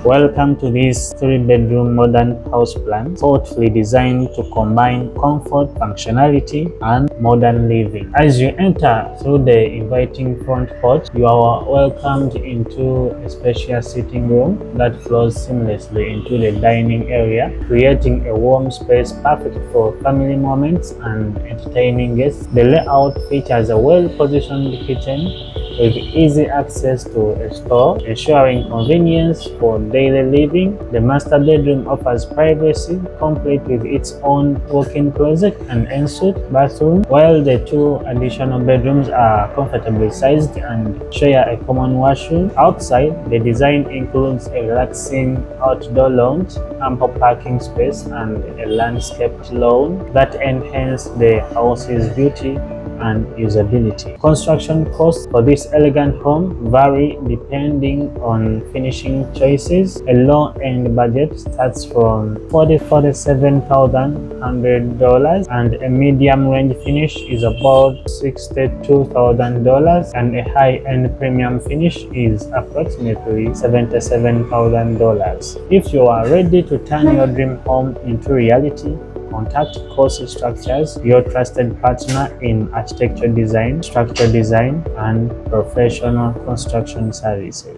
Welcome to this 3-bedroom modern house plan, thoughtfully designed to combine comfort, functionality, and modern living. As you enter through the inviting front porch, you are welcomed into a spacious sitting room that flows seamlessly into the dining area, creating a warm space perfect for family moments and entertaining guests. The layout features a well-positioned kitchen with easy access to a store, ensuring convenience for daily living. The master bedroom offers privacy, complete with its own walk-in closet and ensuite bathroom, while the two additional bedrooms are comfortably sized and share a common washroom. Outside, the design includes a relaxing outdoor lounge, ample parking space, and a landscaped lawn that enhance the house's beauty and usability. Construction costs for this elegant home vary depending on finishing choices. A low-end budget starts from $47,100 and a medium-range finish is about $62,000 and a high-end premium finish is approximately $77,000. If you are ready to turn your dream home into reality, contact Coastal Structures, your trusted partner in architecture design, structural design, and professional construction services.